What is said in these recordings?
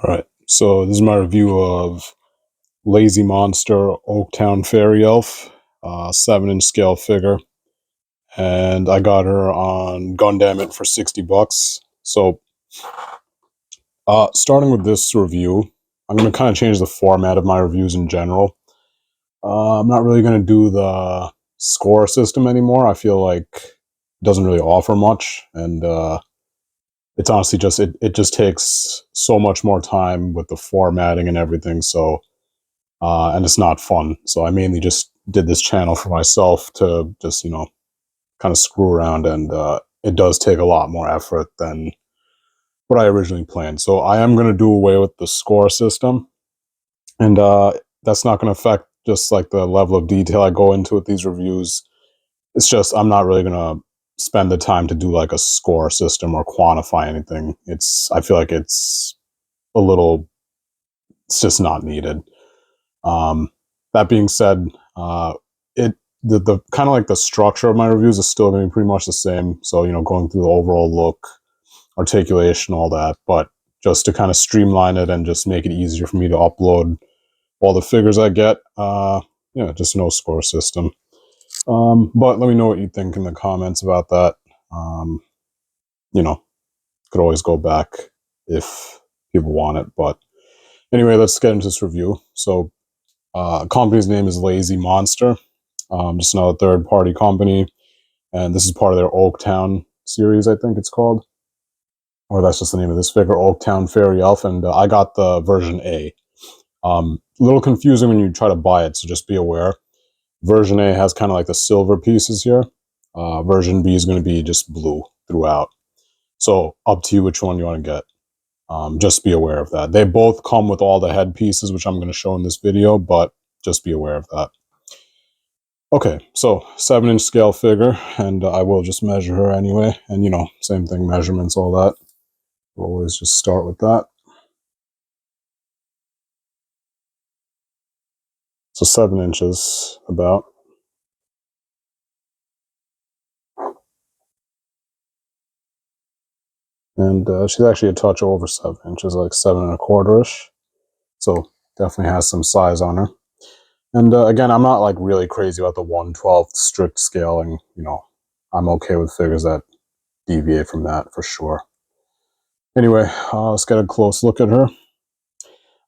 Alright, so this is my review of Lazy Monster Oaktown Fairy Elf, 7-inch scale figure, and I got her on Gundam for $60. So, starting with this review, I'm going to kind of change the format of my reviews in general. I'm not really going to do the score system anymore. I feel like it doesn't really offer much, and it's honestly just it just takes so much more time with the formatting and everything. So. And it's not fun. So I mainly just did this channel for myself to just, kind of screw around, and it does take a lot more effort than what I originally planned. So I am going to do away with the score system, and that's not going to affect just like the level of detail I go into with these reviews. It's just I'm not really going to spend the time to do like a score system or quantify anything. I feel like it's a little, it's just not needed. Um, that being said, it the kind of like the structure of my reviews is still going to be pretty much the same. So going through the overall look, articulation, all that, but just to kind of streamline it and just make it easier for me to upload all the figures I get. Just no score system. But let me know what you think in the comments about that. Um, could always go back if people want it. But anyway, let's get into this review. So company's name is Lazy Monster, just another third-party company, and this is part of their Oaktown series, I think it's called, or that's just the name of this figure, Oaktown Fairy Elf, and I got the version A. A little confusing when you try to buy it, so just be aware. Version A has kind of like the silver pieces here. Version B is going to be just blue throughout. So up to you which one you want to get. Just be aware of that. They both come with all the head pieces, which I'm going to show in this video, but just be aware of that. Okay, so 7-inch scale figure, and I will just measure her anyway. And same thing, measurements, all that. We'll always just start with that. So 7 inches about. And she's actually a touch over 7 inches, like 7 1/4-ish. So definitely has some size on her. And again, I'm not like really crazy about the 1/12 strict scaling. I'm okay with figures that deviate from that for sure. Anyway, let's get a close look at her.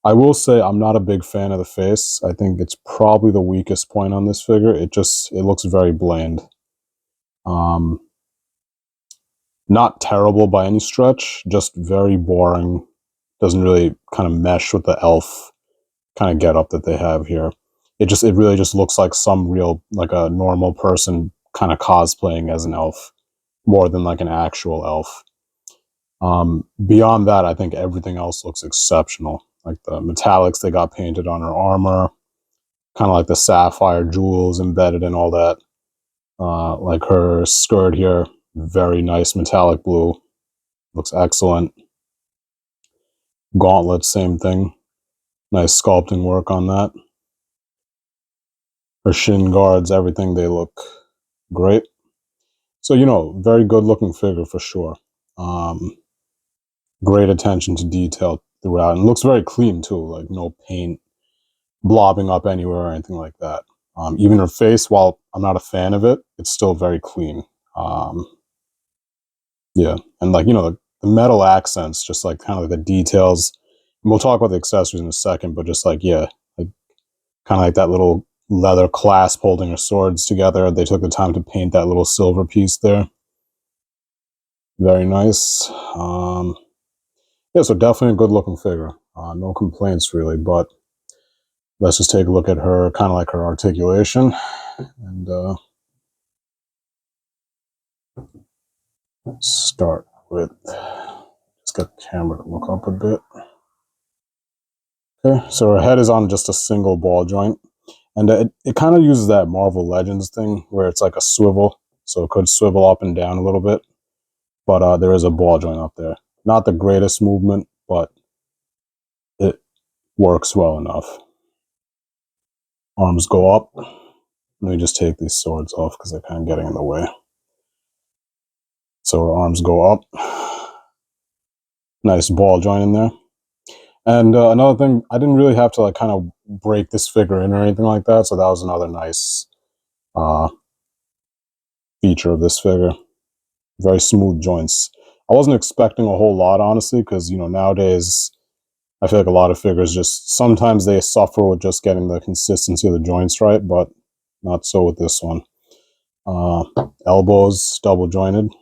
I will say I'm not a big fan of the face. I think it's probably the weakest point on this figure. It looks very bland. Um, Not terrible by any stretch, just very boring. Doesn't really kind of mesh with the elf kind of getup that they have here. It really just looks like like a normal person kind of cosplaying as an elf, more than like an actual elf. Beyond that, I think everything else looks exceptional. Like the metallics they got painted on her armor, kind of like the sapphire jewels embedded in all that. Like her skirt here, very nice metallic blue. Looks excellent. Gauntlets, same thing. Nice sculpting work on that. Her shin guards, everything, they look great. So, very good looking figure for sure. Great attention to detail throughout. And looks very clean too, like no paint blobbing up anywhere or anything like that. Even her face, while I'm not a fan of it, it's still very clean. Yeah, and like the metal accents, just like kind of like the details. And we'll talk about the accessories in a second, but just like like kind of like that little leather clasp holding her swords together. They took the time to paint that little silver piece there. Very nice. Yeah, so definitely a good looking figure. No complaints really, but let's just take a look at her, kind of like her articulation, and start with, just get the camera to look up a bit. Okay, so her head is on just a single ball joint, and it kind of uses that Marvel Legends thing where it's like a swivel, so it could swivel up and down a little bit, but there is a ball joint up there. Not the greatest movement, but it works well enough. Arms go up. Let me just take these swords off because they're kind of getting in the way. So her arms go up. Nice ball joint in there. And another thing, I didn't really have to like kind of break this figure in or anything like that, so that was another nice uh, feature of this figure. Very smooth joints. I wasn't expecting a whole lot, honestly, because nowadays I feel like a lot of figures just sometimes they suffer with just getting the consistency of the joints right, but not so with this one. Elbows double jointed,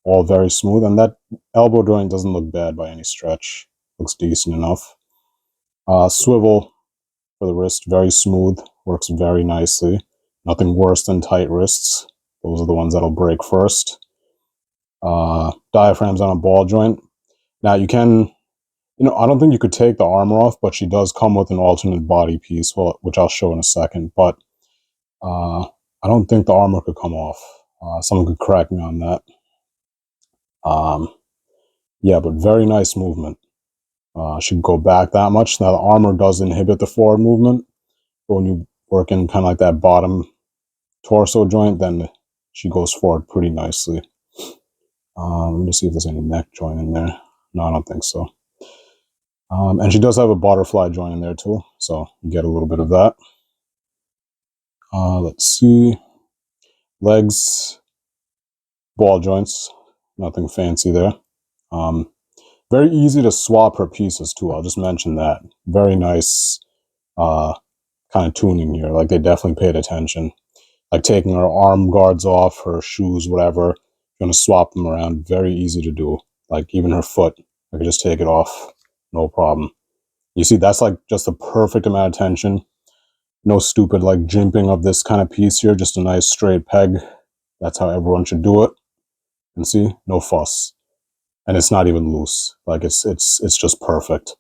all very smooth, and that elbow joint doesn't look bad by any stretch. Looks decent enough. Swivel for the wrist, very smooth, works very nicely. Nothing worse than tight wrists. Those are the ones that'll break first. Diaphragms on a ball joint. Now you can, I don't think you could take the armor off, but she does come with an alternate body piece, which I'll show in a second. But uh, I don't think the armor could come off. Someone could correct me on that. Yeah, but very nice movement. She can go back that much. Now the armor does inhibit the forward movement, but when you work in kind of like that bottom torso joint, then she goes forward pretty nicely. Let me see if there's any neck joint in there. No, I don't think so. And she does have a butterfly joint in there too, so you get a little bit of that. Let's see. Legs, ball joints, nothing fancy there. Very easy to swap her pieces too. I'll just mention that. Very nice kind of tuning here. Like they definitely paid attention. Like taking her arm guards off, her shoes, whatever. You're gonna swap them around. Very easy to do. Like even her foot, I could just take it off, no problem. You see, that's like just the perfect amount of tension. No stupid like jimping of this kind of piece here. Just a nice straight peg. That's how everyone should do it. And see, no fuss, and it's not even loose. Like it's just perfect.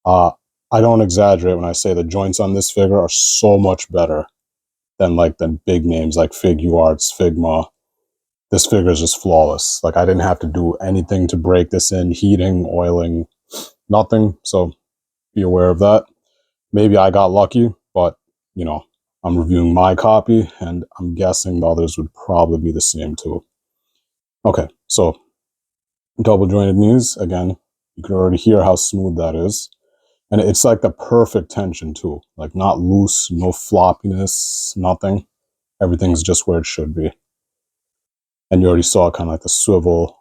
I don't exaggerate when I say the joints on this figure are so much better than like the big names like Figuarts, Figma. This figure is just flawless. Like I didn't have to do anything to break this in, heating, oiling, nothing. So be aware of that. Maybe I got lucky, but I'm reviewing my copy and I'm guessing the others would probably be the same too. Okay, so double jointed knees, again, you can already hear how smooth that is. And it's like the perfect tension too. Like not loose, no floppiness, nothing. Everything's just where it should be. And you already saw kind of like the swivel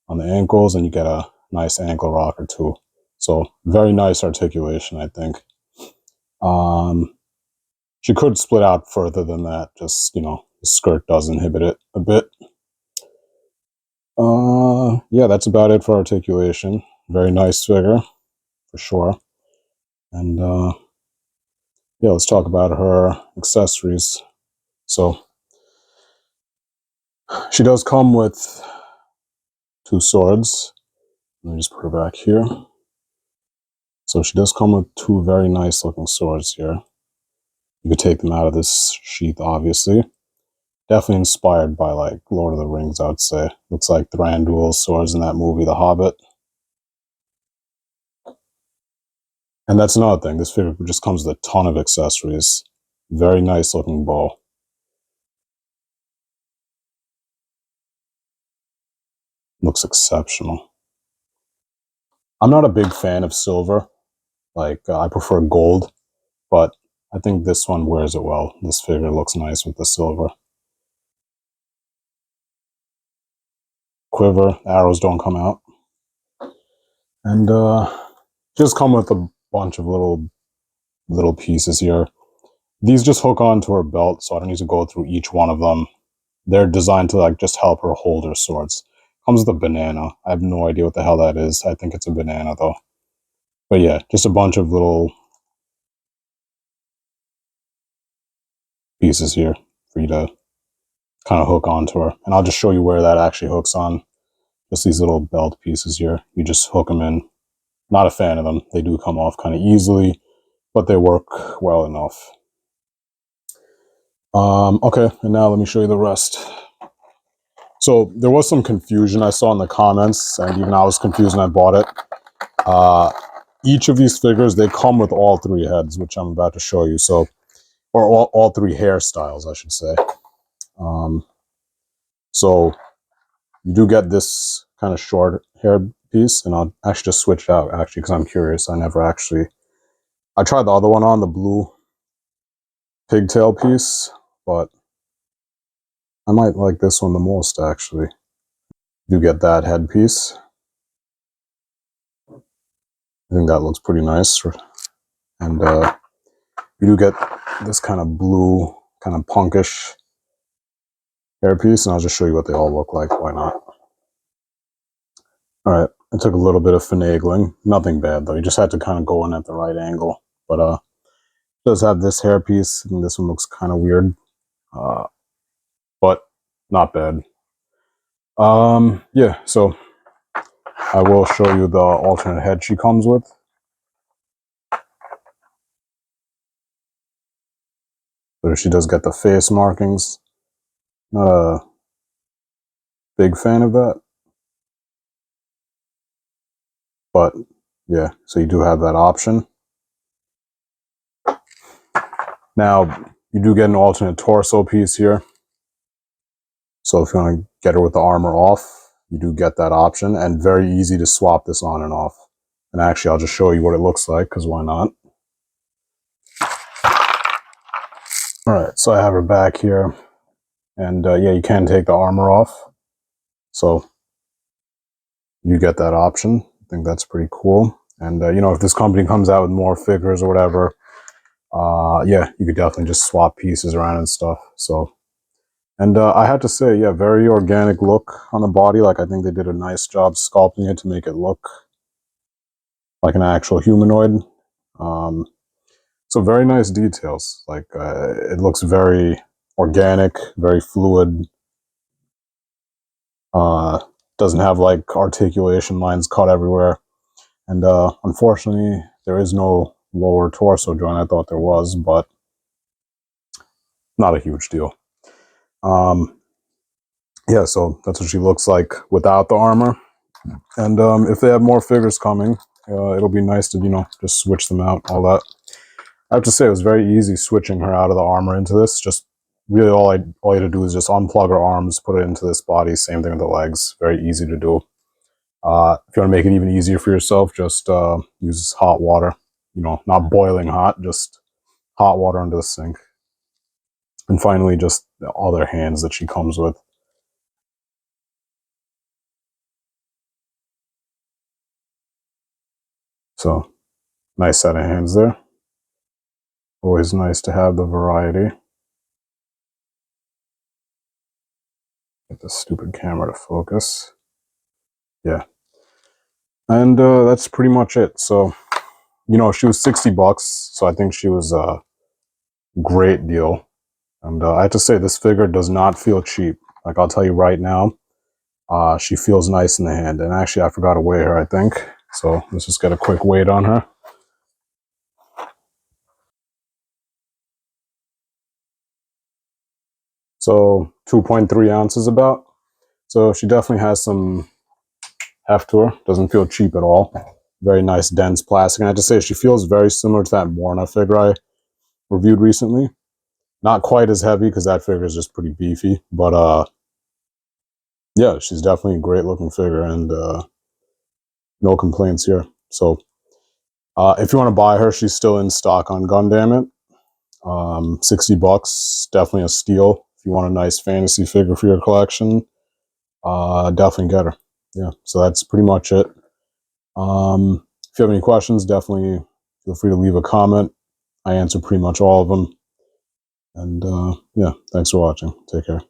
on the ankles, and you get a nice ankle rocker too. So very nice articulation, I think. She could split out further than that. Just, the skirt does inhibit it a bit. Yeah, that's about it for articulation. Very nice figure, for sure. And yeah, let's talk about her accessories. So she does come with 2 swords. Let me just put her back here. So she does come with 2 very nice looking swords here. You could take them out of this sheath, obviously. Definitely inspired by like Lord of the Rings, I would say. Looks like Thranduil's swords in that movie, The Hobbit. And that's another thing. This figure just comes with a ton of accessories. Very nice looking bow. Looks exceptional. I'm not a big fan of silver. Like, I prefer gold. But I think this one wears it well. This figure looks nice with the silver. Quiver, arrows don't come out. And just come with a bunch of little pieces here. These just hook onto her belt, so I don't need to go through each one of them. They're designed to like just help her hold her swords. Comes with a banana. I have no idea what the hell that is. I think it's a banana though. But yeah, just a bunch of little pieces here for you to kind of hook onto her. And I'll just show you where that actually hooks on. Just these little belt pieces here. You just hook them in. Not a fan of them. They do come off kind of easily, but they work well enough. Okay, and now let me show you the rest. So there was some confusion I saw in the comments, and even I was confused when I bought it. Each of these figures, they come with all 3 heads, which I'm about to show you. So, or all 3 hairstyles, I should say. So you do get this kind of short hair piece, and I'll actually just switch it out, actually, because I'm curious. I tried the other one on, the blue pigtail piece, but I might like this one the most, actually. You get that headpiece. I think that looks pretty nice. And you do get this kind of blue, kind of punkish hairpiece, and I'll just show you what they all look like. Why not? All right, it took a little bit of finagling. Nothing bad, though. You just had to kind of go in at the right angle. But it does have this hairpiece, and this one looks kind of weird. But not bad. Yeah, so I will show you the alternate head she comes with. So she does get the face markings. Not a big fan of that. But yeah, so you do have that option. Now, you do get an alternate torso piece here. So if you want to get her with the armor off, you do get that option, and very easy to swap this on and off. And actually, I'll just show you what it looks like, because why not? All right, so I have her back here, and yeah, you can take the armor off. So you get that option. I think that's pretty cool. And you know, if this company comes out with more figures or whatever, yeah, you could definitely just swap pieces around and stuff. So, and I had to say, yeah, very organic look on the body. Like, I think they did a nice job sculpting it to make it look like an actual humanoid. So very nice details. Like, it looks very organic, very fluid. Doesn't have like articulation lines cut everywhere. And unfortunately, there is no lower torso joint. I thought there was, but not a huge deal. Yeah, so that's what she looks like without the armor. And if they have more figures coming, it'll be nice to, you know, just switch them out, all that. I have to say, it was very easy switching her out of the armor into this. Just really all you had to do is just unplug her arms, put it into this body. Same thing with the legs. Very easy to do. If you want to make it even easier for yourself, just use hot water. You know, not boiling hot, just hot water under the sink. And finally, just the other hands that she comes with. So, nice set of hands there. Always nice to have the variety. Get the stupid camera to focus. Yeah. And that's pretty much it. So, you know, she was $60, so I think she was a great deal. And I have to say, this figure does not feel cheap. Like, I'll tell you right now, she feels nice in the hand. And actually, I forgot to weigh her, I think. So let's just get a quick weight on her. So 2.3 ounces about. So she definitely has some heft to her. Doesn't feel cheap at all. Very nice, dense plastic. And I have to say, she feels very similar to that Morna figure I reviewed recently. Not quite as heavy, because that figure is just pretty beefy. But yeah, she's definitely a great looking figure, and no complaints here. So if you want to buy her, she's still in stock on Gundam. $60, definitely a steal. If you want a nice fantasy figure for your collection, definitely get her. Yeah, so that's pretty much it. If you have any questions, definitely feel free to leave a comment. I answer pretty much all of them. And yeah, thanks for watching. Take care.